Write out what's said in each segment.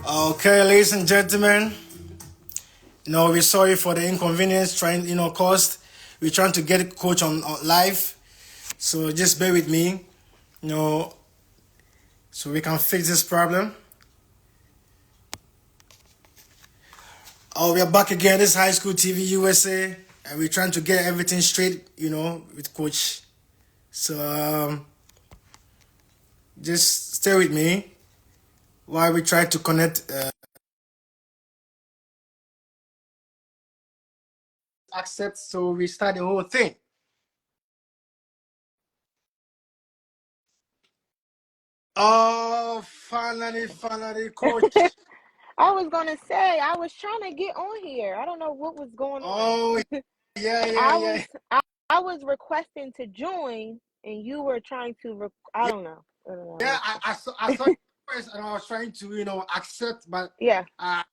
Okay, ladies and gentlemen, we're sorry for the inconvenience trying, caused. We're trying to get coach on live, so just bear with me, you know, so we can fix this problem. Oh, we are back again. This is High School TV USA, and we're trying to get everything straight, with coach. So just stay with me while we try to connect. Accept, so we start the whole thing. Oh, finally, coach. I was gonna say I was trying to get on here. I don't know what was going on. Oh, I yeah. was I was requesting to join, and you were trying to. I don't know. I don't know. Yeah, I saw it first, and I was trying to accept, but Yeah, uh,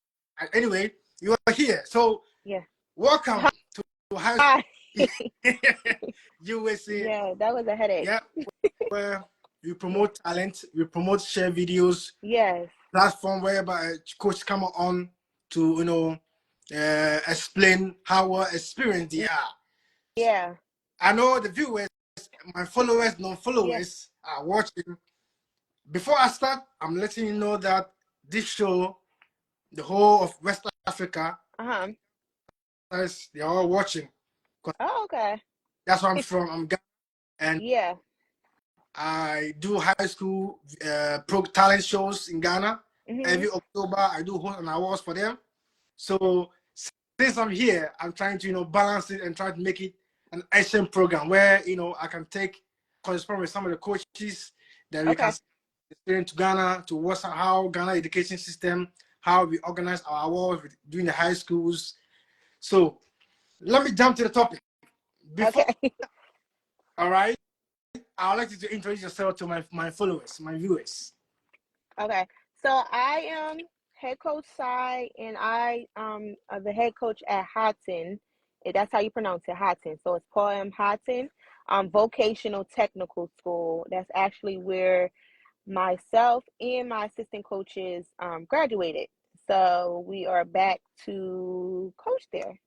anyway, you are here. So yeah. welcome to High Hi. School USA. Yeah, that was a headache. Yeah, where we promote talent, we promote share videos, Yes. platform whereby coach come on to explain how experienced they are. Yeah. I know the viewers, my followers, Yeah. non-followers are watching. Before I start, I'm letting you know that this show, the whole of West Africa, Uh-huh. they're all watching. Oh, okay. That's where I'm from. I'm Ghana, and Yeah. I do high school pro talent shows in Ghana. Mhm. Every October, I do host an awards for them. So since I'm here, I'm trying to balance it and try to make it an action program where I can take correspond with some of the coaches that we can Okay. experience to Ghana to what's how Ghana education system, how we organize our awards during the high schools. So let me jump to the topic. Before, Okay. all right, I would like you to introduce yourself to my followers, my viewers. Okay. So I am head coach Sai, and I the head coach at Hodgson. That's how you pronounce it, Hodgson. So it's Paul M. Hodgson, Vocational Technical School. That's actually where myself and my assistant coaches graduated. So we are back to coach there.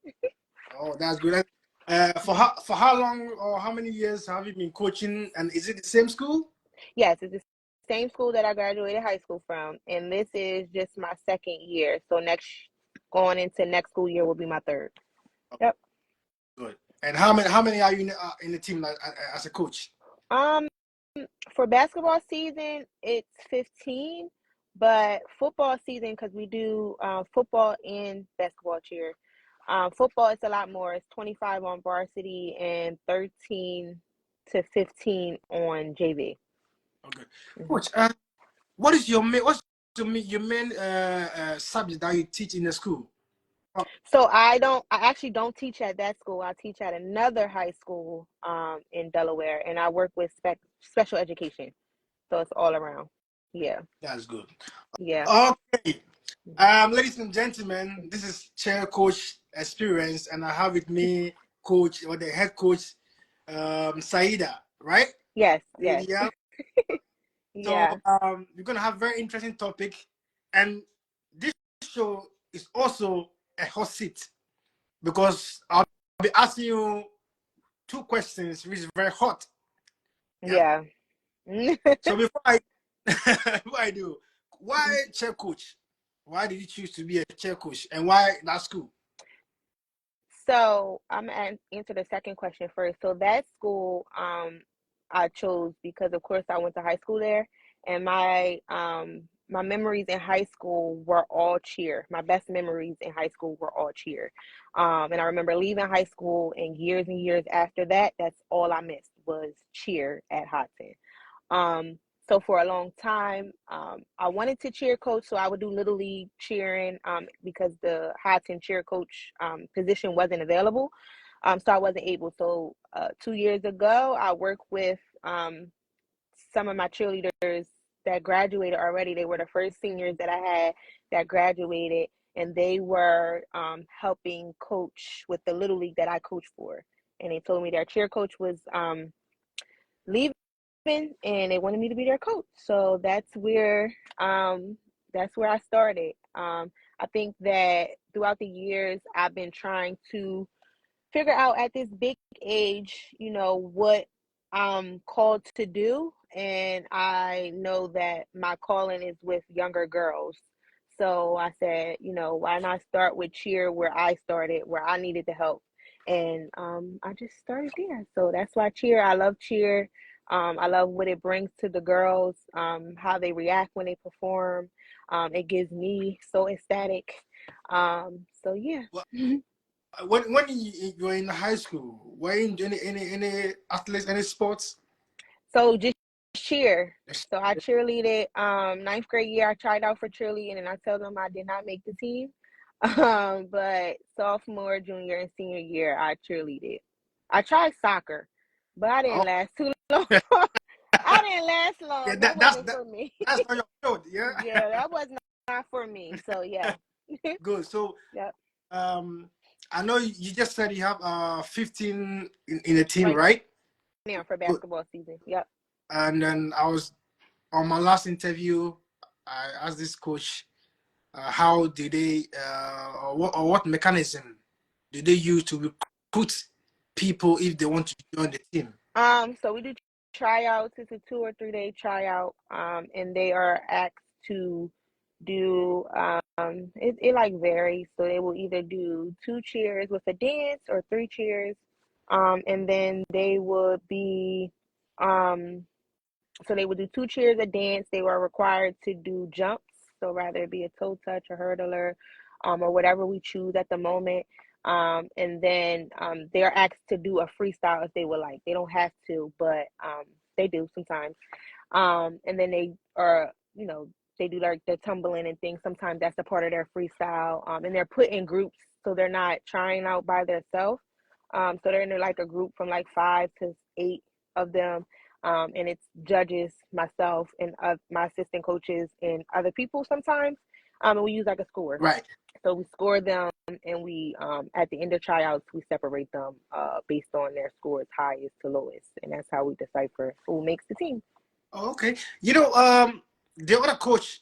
Oh, that's good. For how long or how many years have you been coaching? And is it the same school? Yes, it's the same school that I graduated high school from, and this is just my second year. So next, going into next school year will be my third. Yep. Good. And how many are you in the team as a coach? Um, for basketball season, it's 15, but football season, because we do football and basketball cheer. Football, it's a lot more. It's 25 on varsity and 13 to 15 on JV. Okay, Mhm. coach. What's your main subject that you teach in the school? Oh, So I actually don't teach at that school. I teach at another high school in Delaware, and I work with special education. So it's all around. Yeah. that's good. Yeah. Okay, ladies and gentlemen, this is chair coach experience, and I have with me coach or the head coach, Seyyeda, right? Yes, yes. Yeah. So Yeah. we're gonna have a very interesting topic, and this show is also a hot seat because I'll be asking you two questions which is very hot. Yeah. Yeah. So before I do, why chair coach? Why did you choose to be a chair coach, and why that school? So I'm gonna answer the second question first. So that school, I chose because of course I went to high school there, and my memories in high school were all cheer. My best memories in high school were all cheer. And I remember leaving high school and years after that, that's all I missed was cheer at Hudson. Um, so for a long time, I wanted to cheer coach, so I would do little league cheering because the Hudson cheer coach position wasn't available. So I wasn't able. So 2 years ago, I worked with some of my cheerleaders that graduated already. They were the first seniors that I had that graduated, and they were helping coach with the little league that I coached for. And they told me their cheer coach was leaving and they wanted me to be their coach. So that's where that's where I started. I think that throughout the years, I've been trying to figure out at this big age, what I'm called to do. And I know that my calling is with younger girls. So I said, why not start with cheer where I started, where I needed the help. And I just started there. So that's why cheer. I love cheer. I love what it brings to the girls, how they react when they perform. It gives me so ecstatic. So yeah. Well, when you were in high school, were you in any athletes, any sports? So just cheer. So I cheerleaded. Ninth grade year, I tried out for cheerleading, and I told them I did not make the team. But sophomore, junior, and senior year, I cheerleaded. I tried soccer, but I didn't Oh, last too long. I didn't last yeah, long. That that, that's wasn't that, for me. that's not your field, yeah. Yeah, that was not for me. So yeah. Good. So, Yep. um, I know you just said you have 15 in a team, Right right? now for Good. basketball season. Yep. And then I was on my last interview. I asked this coach, how did they, or what mechanism do they use to recruit people if they want to join the team? So we do tryouts. It's a 2 or 3 day tryout. And they are asked to do it like varies. So they will either do 2 cheers with a dance or 3 cheers. And then they would be um so they would do 2 cheers, a dance. They were required to do jumps, so rather it be a toe touch or hurdler, or whatever we choose at the moment. And then they are asked to do a freestyle if they would like. They don't have to, but they do sometimes. And then they are, they do like their tumbling and things. Sometimes that's a part of their freestyle. And they're put in groups, so they're not trying out by themselves. So they're in like a group from like 5 to 8 of them. And it's judges, myself, and my assistant coaches, and other people sometimes. And we use like a score. Right. So we score them, and we at the end of tryouts we separate them based on their scores, highest to lowest, and that's how we decipher who makes the team. Oh, okay. The other coach,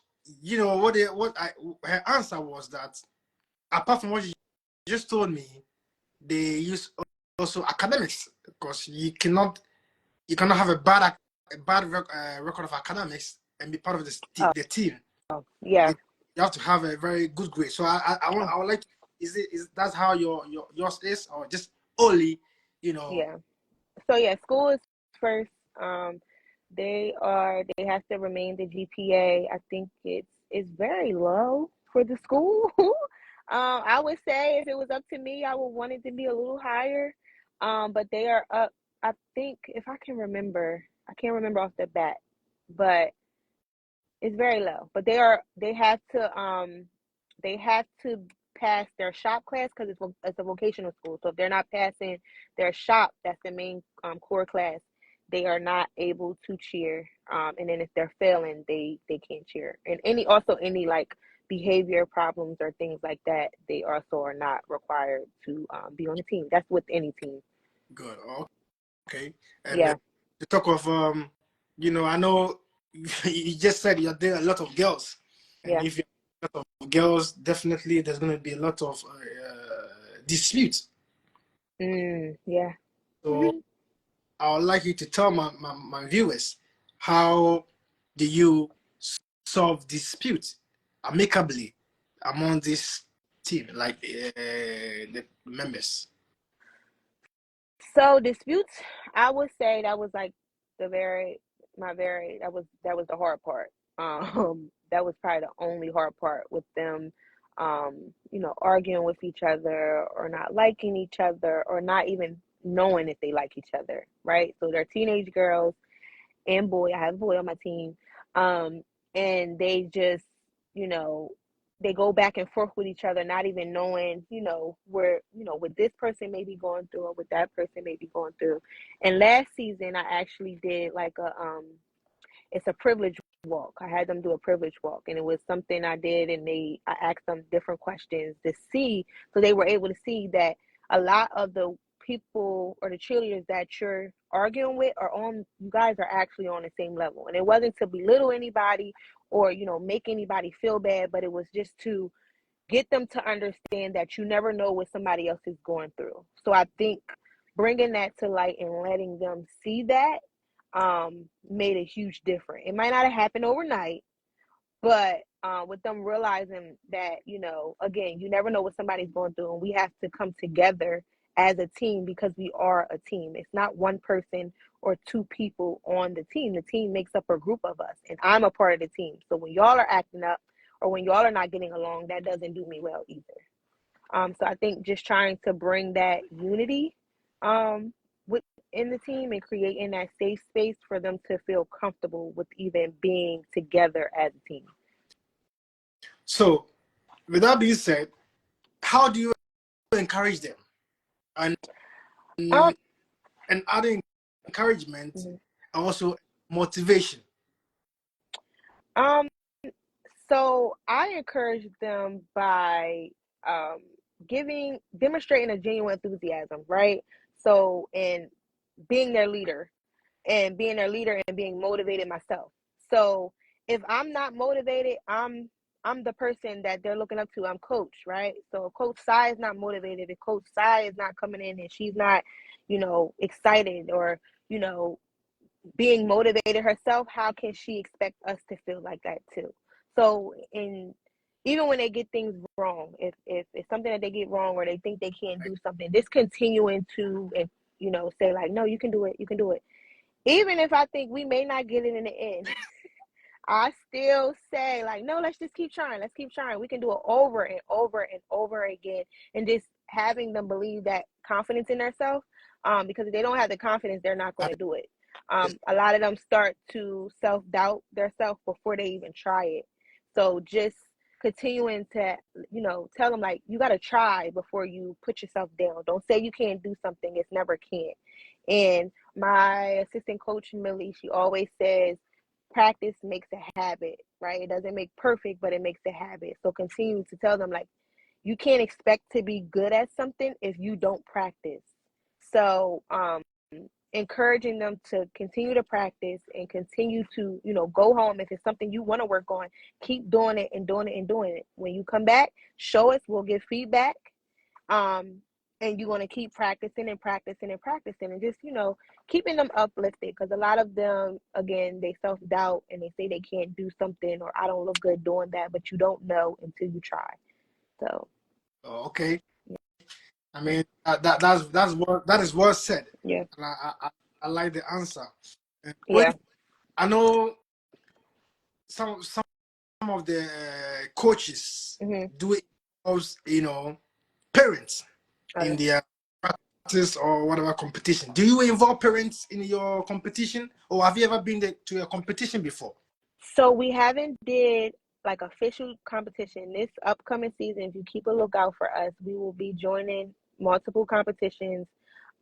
her answer was that apart from what you just told me, they use also academics because you cannot have a bad record of academics and be part of the team. Oh, yeah. You have to have a very good grade. So Oh, I would like to, is that how yours is, or just only, you know? yeah. So yeah, school is first. Um, they have to remain the GPA. I think it's very low for the school. I would say if it was up to me, I would want it to be a little higher. But they are up. I think if I can remember, I can't remember off the bat, but it's very low. But they have to pass their shop class because it's a vocational school. So if they're not passing their shop, that's the main core class, they are not able to cheer. And then if they're failing, they can't cheer. And any like behavior problems or things like that, they also are not required to be on the team. That's with any team. Good. Okay. And Yeah, to talk of I know you just said you're there a lot of girls, and yeah. if you're a lot of girls, definitely there's going to be a lot of disputes. Yeah. So I would like you to tell my viewers, how do you solve disputes amicably among this team, like the members? So disputes, I would say that was like the very my very that was the hard part. That was probably the only hard part with them, arguing with each other or not liking each other or not even knowing if they like each other, right? So they're teenage girls and boy. I have a boy on my team. Um, and they just, you know, they go back and forth with each other, not even knowing, where, what this person may be going through or what that person may be going through. And last season, I actually did like it's a privilege walk. I had them do a privilege walk, and it was something I did, and I asked them different questions to see, so they were able to see that a lot of the people or the cheerleaders that you're arguing with are on, you guys are actually on the same level, and it wasn't to belittle anybody or, make anybody feel bad, but it was just to get them to understand that you never know what somebody else is going through. So I think bringing that to light and letting them see that made a huge difference. It might not have happened overnight, but with them realizing that, again, you never know what somebody's going through, and we have to come together as a team because we are a team. It's not one person or two people on the team. The team makes up a group of us, and I'm a part of the team. So when y'all are acting up or when y'all are not getting along, that doesn't do me well either. So I think just trying to bring that unity within the team and creating that safe space for them to feel comfortable with even being together as a team. So, with that being said, how do you encourage them? And adding encouragement and also motivation. So I encourage them by demonstrating a genuine enthusiasm, right? So, and being their leader and being motivated myself. So if I'm not motivated, I'm the person that they're looking up to. I'm coach, right? So if Coach Sai is not motivated, if Coach Sai is not coming in and she's not, excited or, being motivated herself, how can she expect us to feel like that too? So even when they get things wrong, if it's something that they get wrong or they think they can't do something, just continuing to and say like, no, you can do it, even if I think we may not get it in the end. I still say like, no, let's just keep trying. We can do it over and over and over again, and just having them believe that confidence in themselves. Because if they don't have the confidence, they're not going to do it. A lot of them start to self-doubt themselves before they even try it. So just continuing to, tell them like, you got to try before you put yourself down. Don't say you can't do something. It's never can't. And my assistant coach, Millie, she always says, practice makes a habit, right? It doesn't make perfect, but it makes a habit. So continue to tell them like, you can't expect to be good at something if you don't practice. So encouraging them to continue to practice and continue to, go home. If it's something you want to work on, keep doing it and doing it and doing it. When you come back, show us, we'll give feedback. And you want to keep practicing and practicing and practicing and just, keeping them uplifted, because a lot of them, again, they self-doubt and they say they can't do something or I don't look good doing that, but you don't know until you try. So. Okay. Yeah. I mean, that is well said. Yeah. And I like the answer. Yeah. I know some of the coaches do it because, parents in their practice or whatever competition. Do you involve parents in your competition, or have you ever been to a competition before? So we haven't did like official competition. This upcoming season, if you keep a lookout for us, we will be joining multiple competitions.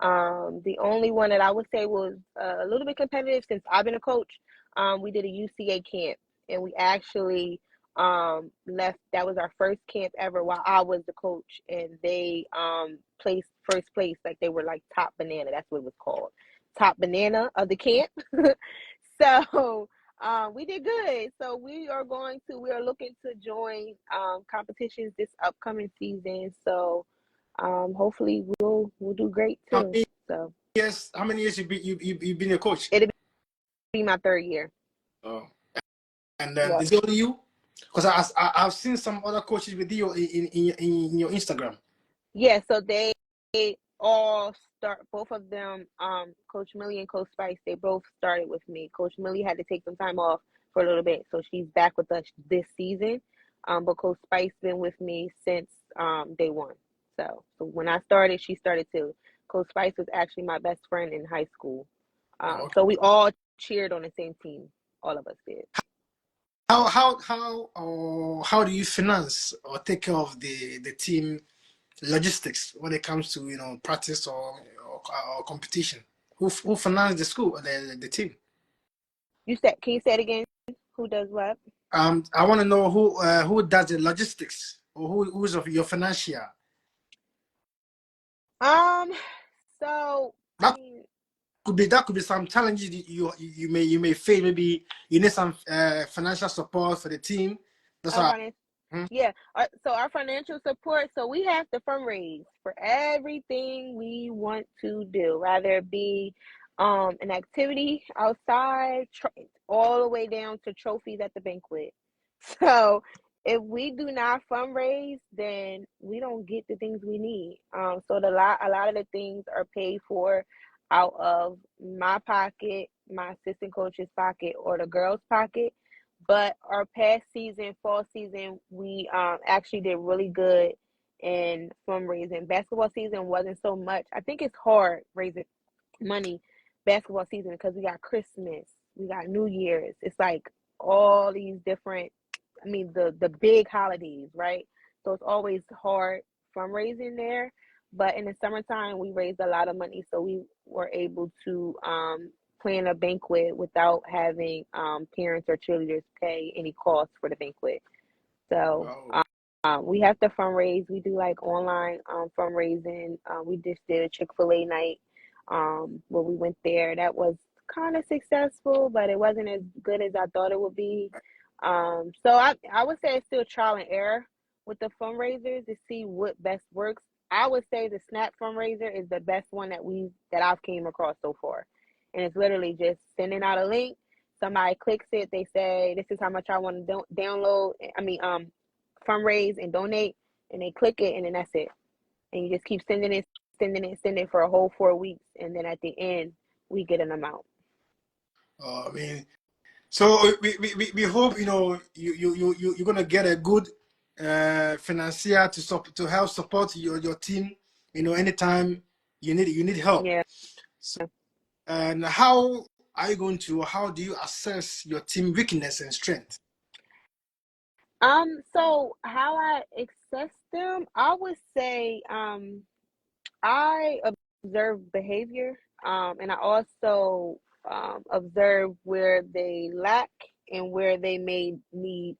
The only one that I would say was a little bit competitive since I've been a coach, we did a UCA camp, and we actually left. That was our first camp ever while I was the coach, and they placed first place. Like they were like top banana. That's what it was called, top banana of the camp. So we did good. So we are looking to join competitions this upcoming season. So hopefully we'll do great too. How many years you've been a coach? It'll be my third year. Oh, and then is it only you? Because I've seen some other coaches with you in your Instagram. Yeah, so they all start, both of them, Coach Millie and Coach Spice, they both started with me. Coach Millie had to take some time off for a little bit, so she's back with us this season. But Coach Spice been with me since day one. So when I started, she started too. Coach Spice was actually my best friend in high school. So we all cheered on the same team. All of us did. How do you finance or take care of the team logistics when it comes to practice or competition? Who finances the school or the team? Can you say it again? Who does what? I want to know who does the logistics, or who's of your financial. So I mean, could be some challenges you may face. Maybe you need some financial support for the team. That's Our why. finance, yeah. So our financial support. So we have to fundraise for everything we want to do, rather it be an activity outside, all the way down to trophies at the banquet. So if we do not fundraise, then we don't get the things we need. So a lot of the things are paid for out of my pocket, my assistant coach's pocket, or the girls' pocket. But our past season, fall season, we actually did really good in fundraising. Basketball season wasn't so much. I think it's hard raising money basketball season because we got Christmas, we got New Year's. It's like all these different, I mean, the big holidays, right? So it's always hard fundraising there. But in the summertime, we raised a lot of money, so we were able to plan a banquet without having parents or cheerleaders pay any costs for the banquet. So we have to fundraise. We do like online fundraising. We just did a Chick-fil-A night where we went there. That was kind of successful, but it wasn't as good as I thought it would be. So I would say it's still trial and error with the fundraisers to see what best works. I would say the Snap fundraiser is the best one that I've came across so far. And it's literally just sending out a link. Somebody clicks it. They say, this is how much I want to download. Fundraise and donate. And they click it, and then that's it. And you just keep sending it for a whole 4 weeks. And then at the end, we get an amount. I mean, so we hope you're gonna get a good financier to help support your team. Anytime you need help. Yeah. So, and how do you assess your team weakness and strength? So how I assess them, I would say I observe behavior, and I also observe where they lack and where they may need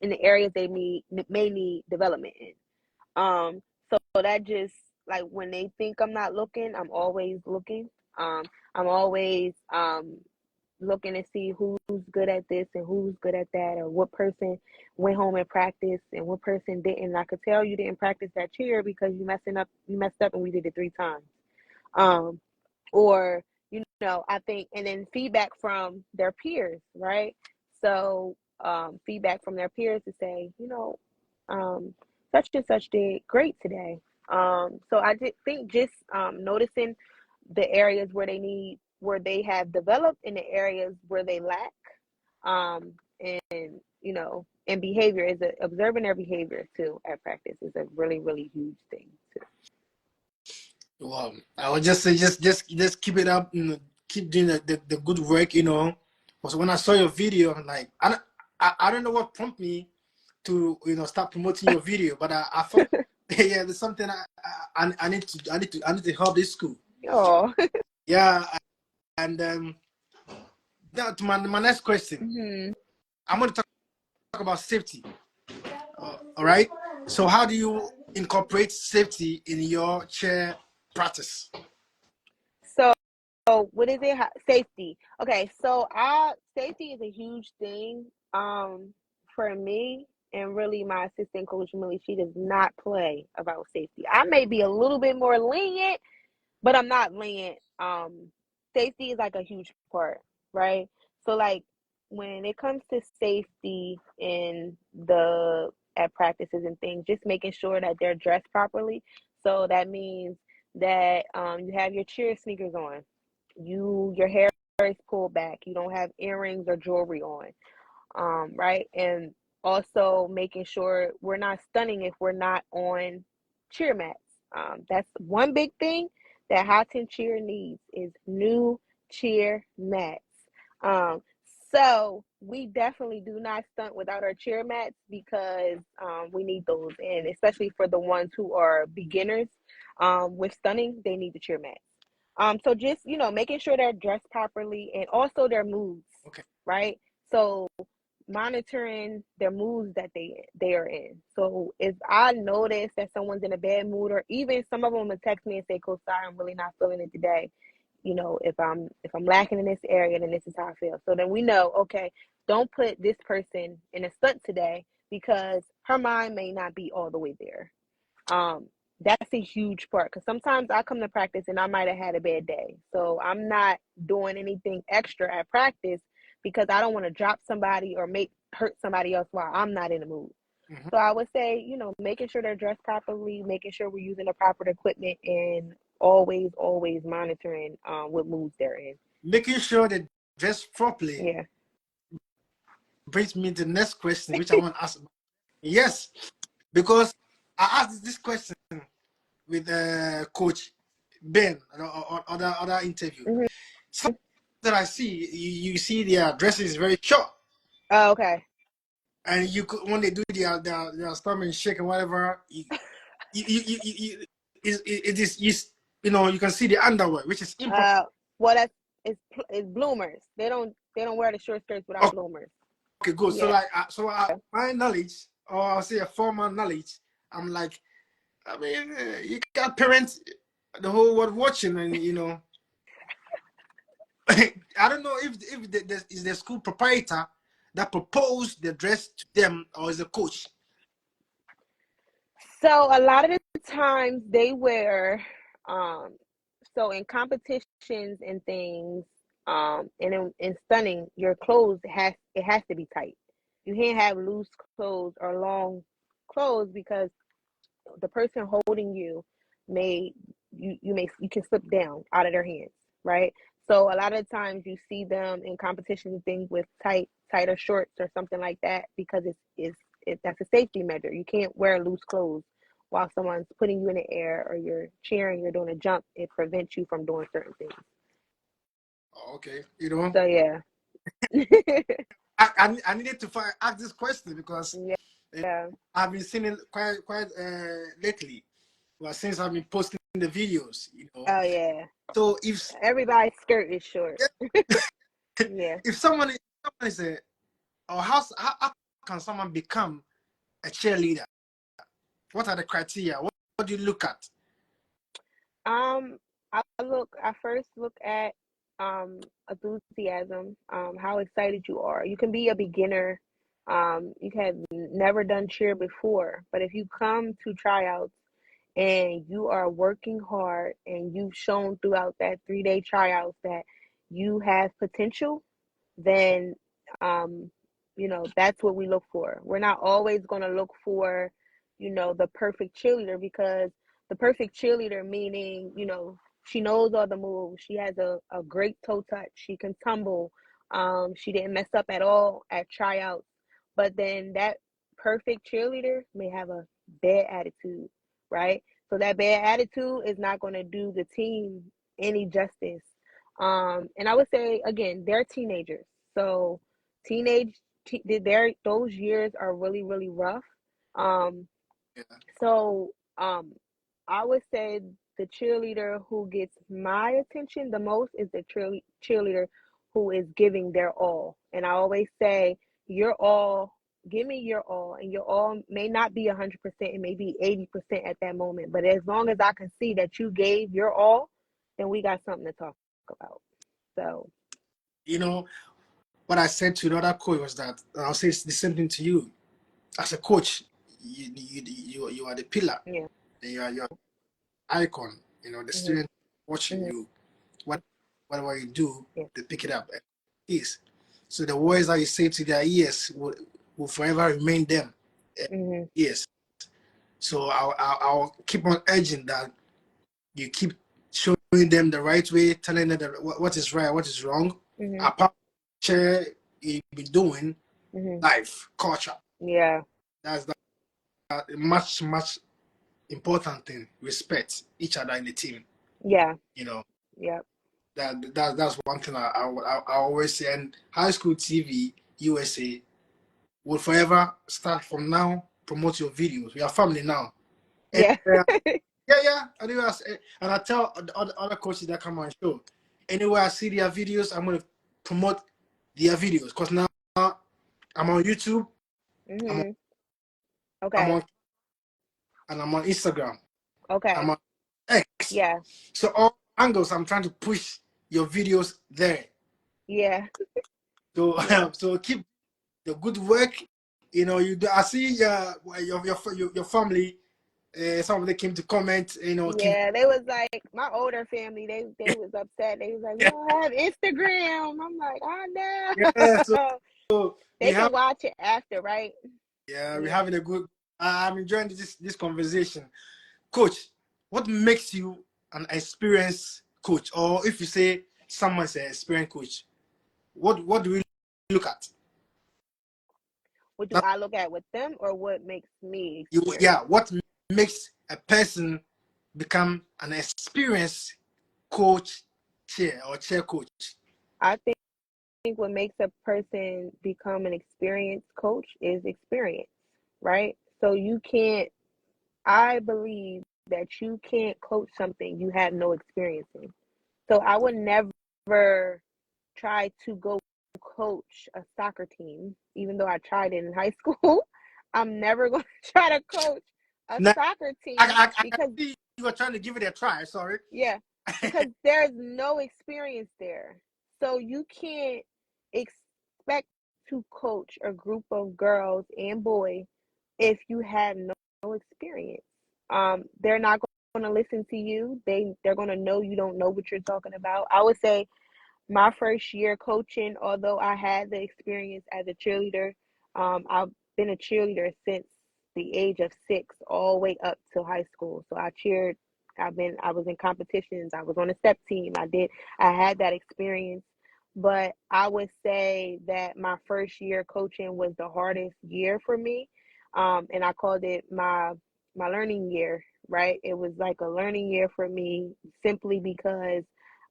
in the areas they may need development in. So that just like when they think I'm not looking, I'm always looking. I'm always looking to see who's good at this and who's good at that, or what person went home and practiced and what person didn't. And I could tell you didn't practice that cheer because you messed up and we did it 3 times. Or I think, and then feedback from their peers, right? So feedback from their peers to say, such and such did great today. So I did think just noticing the areas where they have developed and the areas where they lack, and behavior observing their behavior too at practice is a really, really huge thing too. Well, I would just say just keep it up, keep doing the good work. Because when I saw your video, I'm like, I don't know what prompted me to start promoting your video, but I thought, yeah, there's something I need to help this school. Oh. Yeah, and now to my next question. Mm-hmm. I'm going to talk about safety. All right. So how do you incorporate safety in your chair practice? So what is it? Safety. Okay, so safety is a huge thing for me, and really my assistant coach Millie, she does not play about safety. I may be a little bit more lenient, but I'm not lenient. Safety is like a huge part, right? So like when it comes to safety in at practices and things, just making sure that they're dressed properly. So that means that you have your cheer sneakers on, your hair is pulled back, you don't have earrings or jewelry on, right? And also making sure we're not stunning if we're not on cheer mats. That's one big thing that Hodgson cheer needs is new cheer mats. So we definitely do not stunt without our cheer mats because we need those, and especially for the ones who are beginners with stunning, they need the cheer mats. So just making sure they're dressed properly and also their moves. Okay. Right. So monitoring their moods that they are in. So if I notice that someone's in a bad mood, or even some of them will text me and say, "Coach, sorry, I'm really not feeling it today," you know, if I'm lacking in this area, then this is how I feel. So then we know, okay, don't put this person in a stunt today because her mind may not be all the way there. That's a huge part because sometimes I come to practice and I might have had a bad day. So I'm not doing anything extra at practice because I don't want to drop somebody or make hurt somebody else while I'm not in the mood. So I would say, you know, making sure they're dressed properly, making sure we're using the proper equipment, and always, always monitoring what moods they're in. Making sure they dress properly Yeah. brings me to the next question, which I want to ask. Yes, because I asked this question with Coach Ben or other interview. Mm-hmm. Some that I see, you see their dressing is very short. Oh, okay. And you could, when they do their stomach and shake and whatever, it is you know, you can see the underwear, which is important. Well, it's bloomers. They don't wear the short skirts without bloomers. Okay, good. So Yeah. like, my knowledge, or I'll say a formal knowledge, I'm like, I mean, you got parents, the whole world watching, and you know, I don't know if is the school proprietor that proposed the dress to them, or is the coach. So a lot of the times they wear, so in competitions and things, and in stunning, your clothes has to be tight. You can't have loose clothes or long clothes because the person holding you may you can slip down out of their hands, right? So a lot of times you see them in competitions and things with tighter shorts or something like that because that's a safety measure. You can't wear loose clothes while someone's putting you in the air or you're cheering, you're doing a jump. It prevents you from doing certain things. Okay, you know, So yeah. I needed to ask this question because Yeah. I've been seeing it quite lately. Well, since I've been posting the videos, you know. Oh yeah. So if Everybody's skirt is short. Yeah. if someone is a, or how can someone become a cheerleader? What are the criteria? What do you look at? Um, I first look at enthusiasm, how excited you are. You can be a beginner, you have never done cheer before, but if you come to tryouts and you are working hard and you've shown throughout that 3-day tryouts that you have potential, then um, you know, that's what we look for. We're not always going to look for, you know, the perfect cheerleader because the perfect cheerleader meaning, you know, she knows all the moves. She has a great toe touch. She can tumble. She didn't mess up at all at tryouts. But then that perfect cheerleader may have a bad attitude, right? So that bad attitude is not going to do the team any justice. And I would say again, they're teenagers. So teenage those years are really, really rough. Um, Yeah. so I would say the cheerleader who gets my attention the most is the cheerleader who is giving their all. And I always say, your all, give me your all. And your all may not be 100%, it may be 80% at that moment. But as long as I can see that you gave your all, then we got something to talk about. So, You know, what I said to another coach was that I'll say the same thing to you. As a coach, you are the pillar. yeah. You are icon. You know, the Mm-hmm. student watching Mm-hmm. you. Whatever you do, Yeah. they pick it up. Is so the words that you say to their ears will forever remain them. Mm-hmm. Yes. So I'll keep on urging that you keep showing them the right way, telling them what is right, what is wrong. Mm-hmm. Apart share you've been doing Mm-hmm. life, culture. Yeah. That's that much important thing. Respect each other in the team. Yeah. You know Yeah. that's one thing I always say. And high school TV USA will forever start from now. Promote your videos. We are family now. And Yeah. yeah. And I tell the other coaches that come on show. Anywhere I see their videos, I'm gonna promote their videos because now I'm on YouTube. I'm on, Mm-hmm. I'm Okay. on and I'm on Instagram. I'm Okay. on X. Yeah. So all angles I'm trying to push your videos there. Yeah. So Yeah. so keep the good work. You know, you do. I see your family. Some of them came to comment. You know, keep. Yeah, they was like my older family. They was upset. They was like, "We don't have Instagram." I'm like, "Oh Yeah. no." So we They have. can watch it after, right? Yeah, we're Yeah. having a good. I'm enjoying this conversation, Coach. What makes you an experienced coach, or if you say someone's an experienced coach, what do we look at? What do That I look at with them, or what makes me you experienced? yeah. What makes a person become an experienced coach, chair or chair coach? I think what makes a person become an experienced coach is experience, right? So you can't. I believe that you can't coach something you have no experience in. So I would never try to go coach a soccer team, even though I tried it in high school. I'm never going to try to coach a Now, soccer team I can because, see you were trying to give it a try. Sorry. yeah, because there's no experience there. So you can't expect to coach a group of girls and boys if you have no experience. They're not going to listen to you. They're going to know you don't know what you're talking about. I would say my first year coaching, although I had the experience as a cheerleader, I've been a cheerleader since the age of 6, all the way up to high school. So I cheered. I was in competitions. I was on a step team. I had that experience. But I would say that my first year coaching was the hardest year for me. And I called it my learning year, right? It was like a learning year for me simply because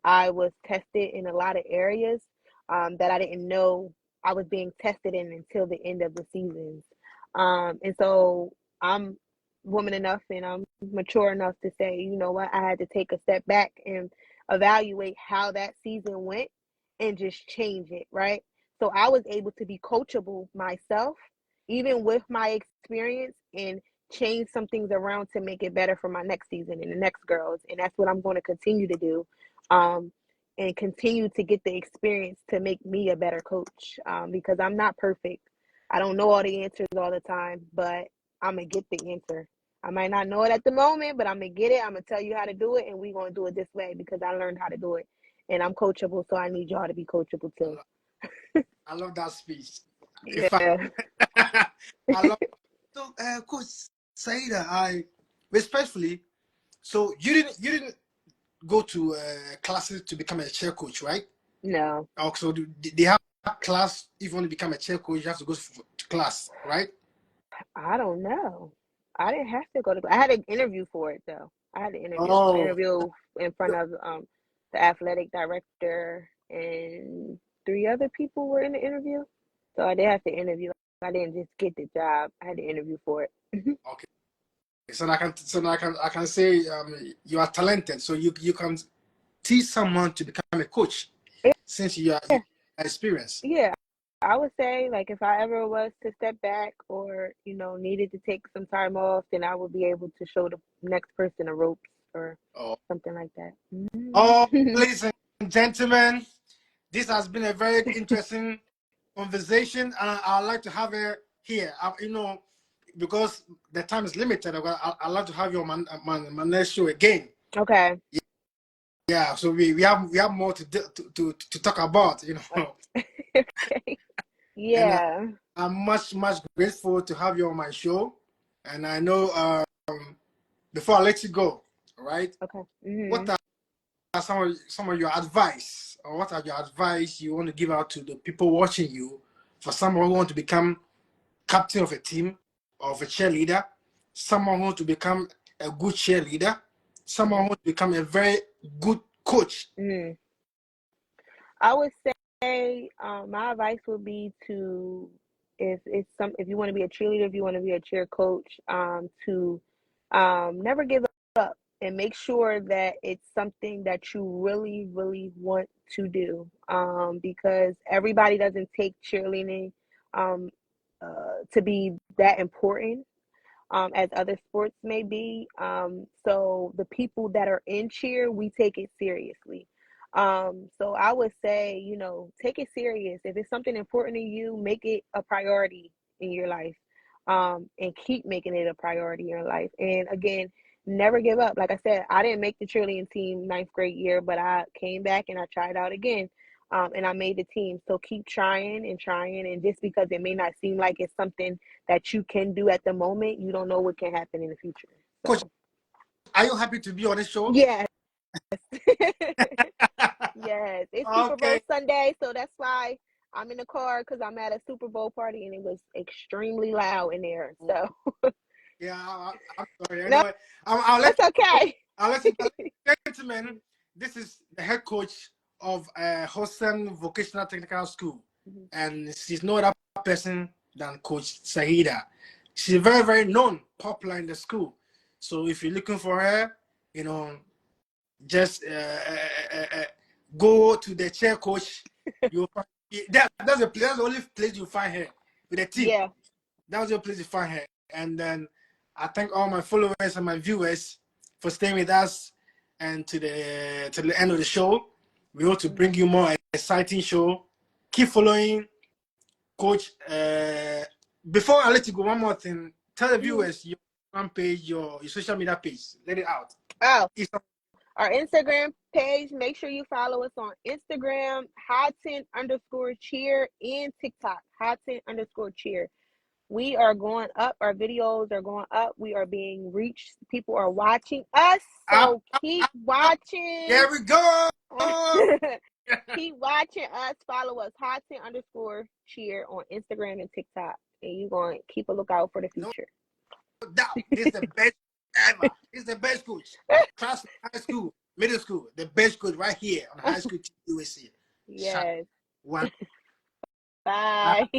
I was tested in a lot of areas that I didn't know I was being tested in until the end of the seasons. And so I'm woman enough and I'm mature enough to say, you know what, I had to take a step back and evaluate how that season went and just change it, right? So I was able to be coachable myself, even with my experience, and change some things around to make it better for my next season and the next girls. And that's what I'm going to continue to do, um, and continue to get the experience to make me a better coach, because I'm not perfect. I don't know all the answers all the time, but I'm going to get the answer. I might not know it at the moment, but I'm going to get it. I'm going to tell you how to do it, and we're going to do it this way because I learned how to do it. And I'm coachable, so I need y'all to be coachable I too. love, I love that speech. In fact, Yeah. I love. So, Coach Seyyeda, I respectfully. So you didn't go to classes to become a chair coach, right? No, Also, they have class. If you want to become a chair coach, you have to go to class, right? I don't know. I didn't have to go to. I had an interview for it though. I had an interview. I Oh, interviewed in front of the athletic director and 3 other people were in the interview. So I did have to interview. I didn't just get the job. I had to interview for it. okay. So I can say you are talented. So you can teach someone to become a coach since you Yeah, are experienced. yeah. I would say like if I ever was to step back or needed to take some time off, then I would be able to show the next person the ropes or Oh, something like that. oh, Mhm. ladies and gentlemen, this has been a very interesting conversation, and I'd like to have it here. Because the time is limited, I'd like to have you on my next show again. Okay. Yeah, so we have more to talk about, Okay. and Yeah. I'm much grateful to have you on my show. And I know before I let you go, all right, Okay. what Mhm. are some of your advice, or what are your advice you want to give out to the people watching you for someone who want to become captain of a team, of a cheerleader, someone who want to become a good cheerleader, someone who Mhm. want to become a very good coach? Mhm. I would say my advice would be to if you want to be a cheerleader, if you want to be a cheer coach, to never give up and make sure that it's something that you really really want to do, because everybody doesn't take cheerleading um, to be that important, as other sports may be. So the people that are in cheer, we take it seriously. So I would say, you know, take it serious. If it's something important to you, make it a priority in your life. And keep making it a priority in your life. And again, never give up. Like I said, I didn't make the cheerleading team ninth grade year, but I came back and I tried out again. And I made the team. So keep trying and trying. And just because it may not seem like it's something that you can do at the moment, you don't know what can happen in the future. Coach, So, are you happy to be on this show? yes. Yes, it's Super Bowl Okay. Sunday, so that's why I'm in the car because I'm at a Super Bowl party and it was extremely loud in there. So Yeah, I'm sorry. no, Anyway, I'll let that's okay. I'll let you gentlemen. This is the head coach of Hodgson Vocational Technical School, and she's no other person than Coach Seyyeda. She's very, very known, popular in the school. So if you're looking for her, you know, just go to the chair coach. You'll find that's the only place you find her with a team. Yeah. That was the place you find her. And then I thank all my followers and my viewers for staying with us and to the end of the show. We want to bring you more exciting show. Keep following Coach. Before I let you go, one more thing. Tell the viewers your fan page, your social media page. Let it out. Oh, our Instagram page. Make sure you follow us on Instagram, Hodgson_cheer, and TikTok, Hodgson_cheer. We are going up. Our videos are going up. We are being reached. People are watching us. Up, So keep watching. there we go. Keep watching us. Follow us, Hodgson_cheer on Instagram and TikTok. And you're going to keep a lookout for the No future. doubt. This is the best ever. This is the best coach. Trust high school, middle school, the best coach right here on High School USA. Shut Yes. one. Bye.